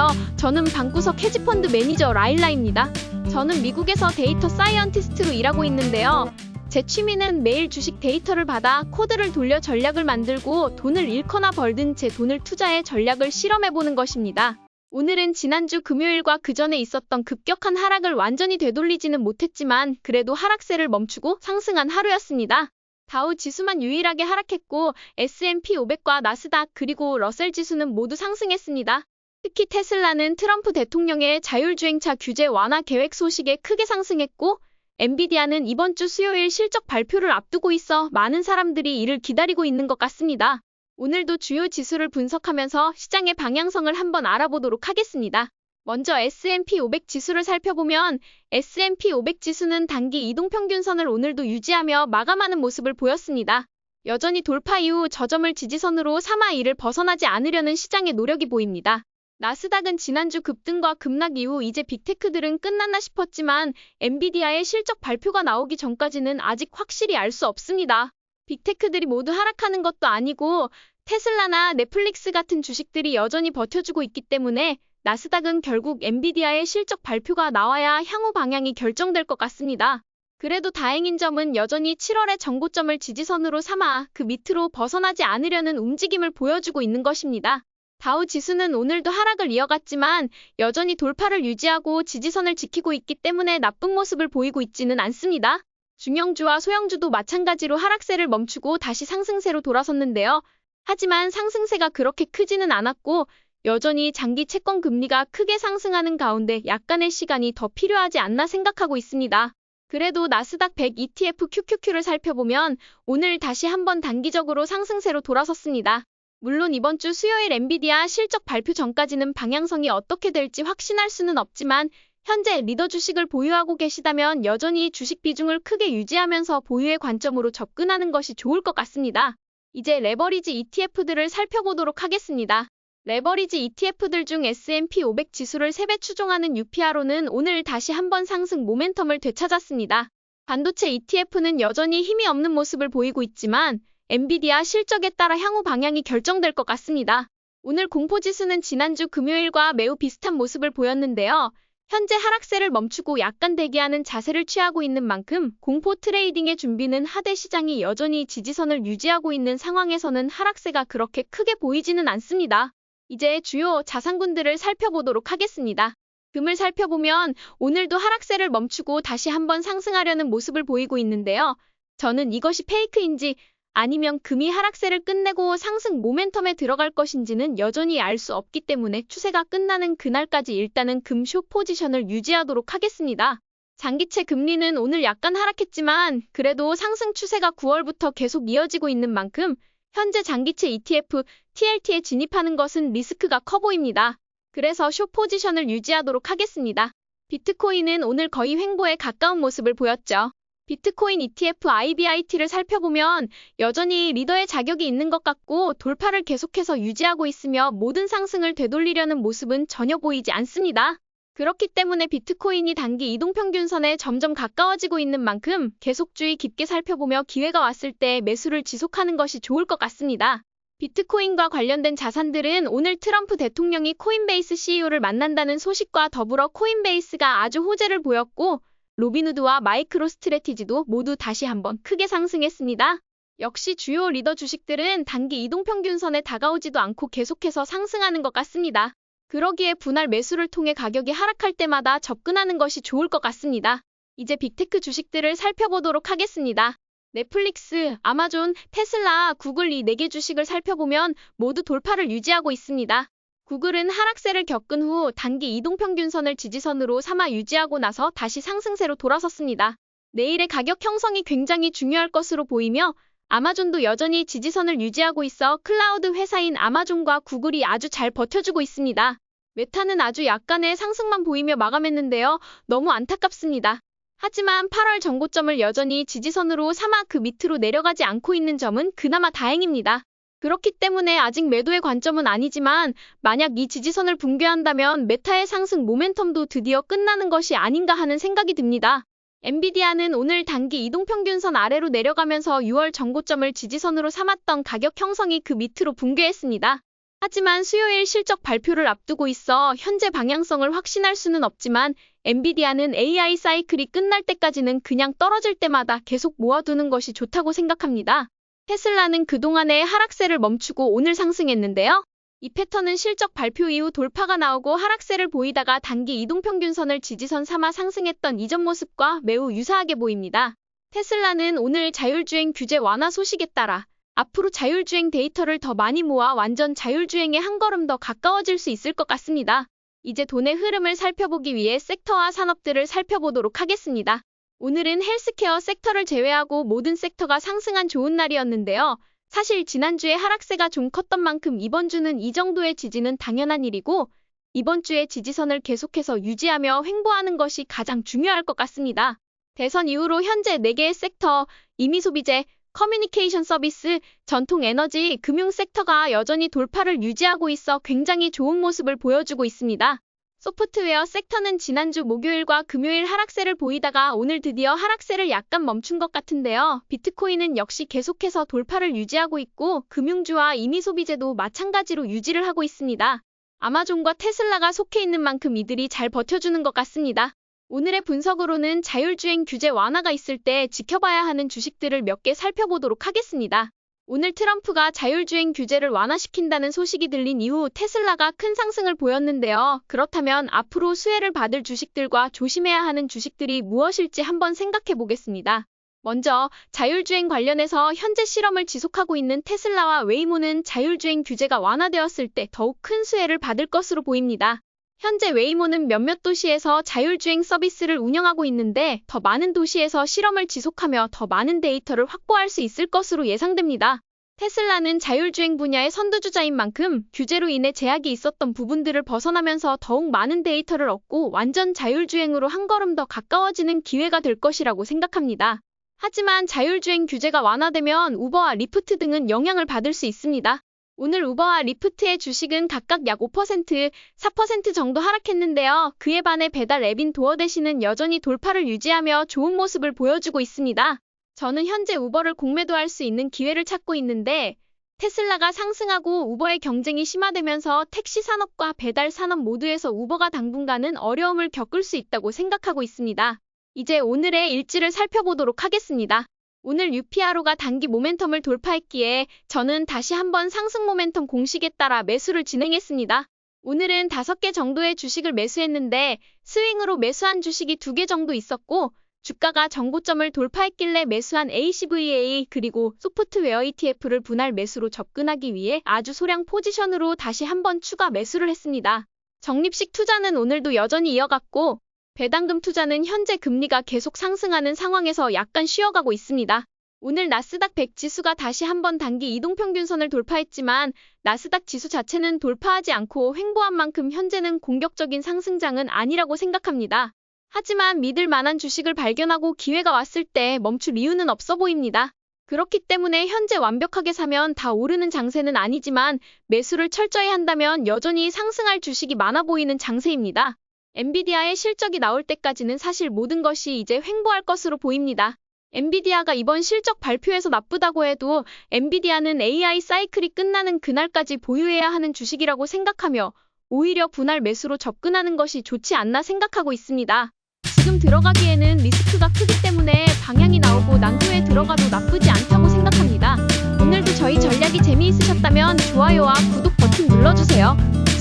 안녕하세요. 저는 방구석 헤지펀드 매니저 라일라입니다. 저는 미국에서 데이터 사이언티스트로 일하고 있는데요. 제 취미는 매일 주식 데이터를 받아 코드를 돌려 전략을 만들고 돈을 잃거나 벌든 제 돈을 투자해 전략을 실험해보는 것입니다. 오늘은 지난주 금요일과 그 전에 있었던 급격한 하락을 완전히 되돌리지는 못했지만 그래도 하락세를 멈추고 상승한 하루였습니다. 다우 지수만 유일하게 하락했고 S&P 500과 나스닥 그리고 러셀 지수는 모두 상승했습니다. 특히 테슬라는 트럼프 대통령의 자율주행차 규제 완화 계획 소식에 크게 상승했고 엔비디아는 이번 주 수요일 실적 발표를 앞두고 있어 많은 사람들이 이를 기다리고 있는 것 같습니다. 오늘도 주요 지수를 분석하면서 시장의 방향성을 한번 알아보도록 하겠습니다. 먼저 S&P 500 지수를 살펴보면 S&P 500 지수는 단기 이동평균선을 오늘도 유지하며 마감하는 모습을 보였습니다. 여전히 돌파 이후 저점을 지지선으로 삼아 이를 벗어나지 않으려는 시장의 노력이 보입니다. 나스닥은 지난주 급등과 급락 이후 이제 빅테크들은 끝났나 싶었지만 엔비디아의 실적 발표가 나오기 전까지는 아직 확실히 알 수 없습니다. 빅테크들이 모두 하락하는 것도 아니고 테슬라나 넷플릭스 같은 주식들이 여전히 버텨주고 있기 때문에 나스닥은 결국 엔비디아의 실적 발표가 나와야 향후 방향이 결정될 것 같습니다. 그래도 다행인 점은 여전히 7월의 정고점을 지지선으로 삼아 그 밑으로 벗어나지 않으려는 움직임을 보여주고 있는 것입니다. 다우 지수는 오늘도 하락을 이어갔지만 여전히 돌파를 유지하고 지지선을 지키고 있기 때문에 나쁜 모습을 보이고 있지는 않습니다. 중형주와 소형주도 마찬가지로 하락세를 멈추고 다시 상승세로 돌아섰는데요. 하지만 상승세가 그렇게 크지는 않았고 여전히 장기 채권 금리가 크게 상승하는 가운데 약간의 시간이 더 필요하지 않나 생각하고 있습니다. 그래도 나스닥 100 ETF QQQ를 살펴보면 오늘 다시 한번 단기적으로 상승세로 돌아섰습니다. 물론 이번 주 수요일 엔비디아 실적 발표 전까지는 방향성이 어떻게 될지 확신할 수는 없지만 현재 리더 주식을 보유하고 계시다면 여전히 주식 비중을 크게 유지하면서 보유의 관점으로 접근하는 것이 좋을 것 같습니다. 이제 레버리지 ETF들을 살펴보도록 하겠습니다. 레버리지 ETF들 중 S&P 500 지수를 3배 추종하는 UPRO는 오늘 다시 한번 상승 모멘텀을 되찾았습니다. 반도체 ETF는 여전히 힘이 없는 모습을 보이고 있지만 엔비디아 실적에 따라 향후 방향이 결정될 것 같습니다. 오늘 공포지수는 지난주 금요일과 매우 비슷한 모습을 보였는데요. 현재 하락세를 멈추고 약간 대기하는 자세를 취하고 있는 만큼 공포 트레이딩의 준비는 하되 시장이 여전히 지지선을 유지하고 있는 상황에서는 하락세가 그렇게 크게 보이지는 않습니다. 이제 주요 자산군들을 살펴보도록 하겠습니다. 금을 살펴보면 오늘도 하락세를 멈추고 다시 한번 상승하려는 모습을 보이고 있는데요. 저는 이것이 페이크인지 아니면 금이 하락세를 끝내고 상승 모멘텀에 들어갈 것인지는 여전히 알 수 없기 때문에 추세가 끝나는 그날까지 일단은 금 숏 포지션을 유지하도록 하겠습니다. 장기채 금리는 오늘 약간 하락했지만 그래도 상승 추세가 9월부터 계속 이어지고 있는 만큼 현재 장기채 ETF, TLT에 진입하는 것은 리스크가 커 보입니다. 그래서 숏 포지션을 유지하도록 하겠습니다. 비트코인은 오늘 거의 횡보에 가까운 모습을 보였죠. 비트코인 ETF IBIT를 살펴보면 여전히 리더의 자격이 있는 것 같고 돌파를 계속해서 유지하고 있으며 모든 상승을 되돌리려는 모습은 전혀 보이지 않습니다. 그렇기 때문에 비트코인이 단기 이동평균선에 점점 가까워지고 있는 만큼 계속 주의 깊게 살펴보며 기회가 왔을 때 매수를 지속하는 것이 좋을 것 같습니다. 비트코인과 관련된 자산들은 오늘 트럼프 대통령이 코인베이스 CEO를 만난다는 소식과 더불어 코인베이스가 아주 호재를 보였고 로빈후드와 마이크로스트래티지도 모두 다시 한번 크게 상승했습니다. 역시 주요 리더 주식들은 단기 이동평균선에 다가오지도 않고 계속해서 상승하는 것 같습니다. 그러기에 분할 매수를 통해 가격이 하락할 때마다 접근하는 것이 좋을 것 같습니다. 이제 빅테크 주식들을 살펴보도록 하겠습니다. 넷플릭스, 아마존, 테슬라, 구글 이 4개 주식을 살펴보면 모두 돌파를 유지하고 있습니다. 구글은 하락세를 겪은 후 단기 이동평균선을 지지선으로 삼아 유지하고 나서 다시 상승세로 돌아섰습니다. 내일의 가격 형성이 굉장히 중요할 것으로 보이며 아마존도 여전히 지지선을 유지하고 있어 클라우드 회사인 아마존과 구글이 아주 잘 버텨주고 있습니다. 메타는 아주 약간의 상승만 보이며 마감했는데요. 너무 안타깝습니다. 하지만 8월 정고점을 여전히 지지선으로 삼아 그 밑으로 내려가지 않고 있는 점은 그나마 다행입니다. 그렇기 때문에 아직 매도의 관점은 아니지만 만약 이 지지선을 붕괴한다면 메타의 상승 모멘텀도 드디어 끝나는 것이 아닌가 하는 생각이 듭니다. 엔비디아는 오늘 단기 이동평균선 아래로 내려가면서 6월 정고점을 지지선으로 삼았던 가격 형성이 그 밑으로 붕괴했습니다. 하지만 수요일 실적 발표를 앞두고 있어 현재 방향성을 확신할 수는 없지만 엔비디아는 AI 사이클이 끝날 때까지는 그냥 떨어질 때마다 계속 모아두는 것이 좋다고 생각합니다. 테슬라는 그동안의 하락세를 멈추고 오늘 상승했는데요. 이 패턴은 실적 발표 이후 돌파가 나오고 하락세를 보이다가 단기 이동평균선을 지지선 삼아 상승했던 이전 모습과 매우 유사하게 보입니다. 테슬라는 오늘 자율주행 규제 완화 소식에 따라 앞으로 자율주행 데이터를 더 많이 모아 완전 자율주행에 한 걸음 더 가까워질 수 있을 것 같습니다. 이제 돈의 흐름을 살펴보기 위해 섹터와 산업들을 살펴보도록 하겠습니다. 오늘은 헬스케어 섹터를 제외하고 모든 섹터가 상승한 좋은 날이었는데요. 사실 지난주에 하락세가 좀 컸던 만큼 이번 주는 이 정도의 지지는 당연한 일이고 이번 주에 지지선을 계속해서 유지하며 횡보하는 것이 가장 중요할 것 같습니다. 대선 이후로 현재 4개의 섹터, 임의소비재, 커뮤니케이션 서비스, 전통 에너지, 금융 섹터가 여전히 돌파를 유지하고 있어 굉장히 좋은 모습을 보여주고 있습니다. 소프트웨어 섹터는 지난주 목요일과 금요일 하락세를 보이다가 오늘 드디어 하락세를 약간 멈춘 것 같은데요. 비트코인은 역시 계속해서 돌파를 유지하고 있고 금융주와 임의소비재도 마찬가지로 유지를 하고 있습니다. 아마존과 테슬라가 속해 있는 만큼 이들이 잘 버텨주는 것 같습니다. 오늘의 분석으로는 자율주행 규제 완화가 있을 때 지켜봐야 하는 주식들을 몇 개 살펴보도록 하겠습니다. 오늘 트럼프가 자율주행 규제를 완화시킨다는 소식이 들린 이후 테슬라가 큰 상승을 보였는데요. 그렇다면 앞으로 수혜를 받을 주식들과 조심해야 하는 주식들이 무엇일지 한번 생각해 보겠습니다. 먼저 자율주행 관련해서 현재 실험을 지속하고 있는 테슬라와 웨이모는 자율주행 규제가 완화되었을 때 더욱 큰 수혜를 받을 것으로 보입니다. 현재 웨이모는 몇몇 도시에서 자율주행 서비스를 운영하고 있는데 더 많은 도시에서 실험을 지속하며 더 많은 데이터를 확보할 수 있을 것으로 예상됩니다. 테슬라는 자율주행 분야의 선두주자인 만큼 규제로 인해 제약이 있었던 부분들을 벗어나면서 더욱 많은 데이터를 얻고 완전 자율주행으로 한 걸음 더 가까워지는 기회가 될 것이라고 생각합니다. 하지만 자율주행 규제가 완화되면 우버와 리프트 등은 영향을 받을 수 있습니다. 오늘 우버와 리프트의 주식은 각각 약 5%, 4% 정도 하락했는데요. 그에 반해 배달 앱인 도어대시는 여전히 돌파를 유지하며 좋은 모습을 보여주고 있습니다. 저는 현재 우버를 공매도할 수 있는 기회를 찾고 있는데 테슬라가 상승하고 우버의 경쟁이 심화되면서 택시 산업과 배달 산업 모두에서 우버가 당분간은 어려움을 겪을 수 있다고 생각하고 있습니다. 이제 오늘의 일지를 살펴보도록 하겠습니다. 오늘 UPRO가 단기 모멘텀을 돌파했기에 저는 다시 한번 상승 모멘텀 공식에 따라 매수를 진행했습니다. 오늘은 5개 정도의 주식을 매수했는데 스윙으로 매수한 주식이 2개 정도 있었고 주가가 정고점을 돌파했길래 매수한 ACVA 그리고 소프트웨어 ETF를 분할 매수로 접근하기 위해 아주 소량 포지션으로 다시 한번 추가 매수를 했습니다. 적립식 투자는 오늘도 여전히 이어갔고 배당금 투자는 현재 금리가 계속 상승하는 상황에서 약간 쉬어가고 있습니다. 오늘 나스닥 100 지수가 다시 한번 단기 이동평균선을 돌파했지만 나스닥 지수 자체는 돌파하지 않고 횡보한 만큼 현재는 공격적인 상승장은 아니라고 생각합니다. 하지만 믿을 만한 주식을 발견하고 기회가 왔을 때 멈출 이유는 없어 보입니다. 그렇기 때문에 현재 완벽하게 사면 다 오르는 장세는 아니지만 매수를 철저히 한다면 여전히 상승할 주식이 많아 보이는 장세입니다. 엔비디아의 실적이 나올 때까지는 사실 모든 것이 이제 횡보할 것으로 보입니다. 엔비디아가 이번 실적 발표에서 나쁘다고 해도 엔비디아는 AI 사이클이 끝나는 그날까지 보유해야 하는 주식이라고 생각하며 오히려 분할 매수로 접근하는 것이 좋지 않나 생각하고 있습니다. 지금 들어가기에는 리스크가 크기 때문에 방향이 나오고 난 후에 들어가도 나쁘지 않다고 생각합니다. 오늘도 저희 전략이 재미있으셨다면 좋아요와 구독 버튼 눌러주세요.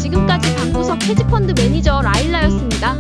지금까지 방구석 헤지펀드 매니저 라일라였습니다.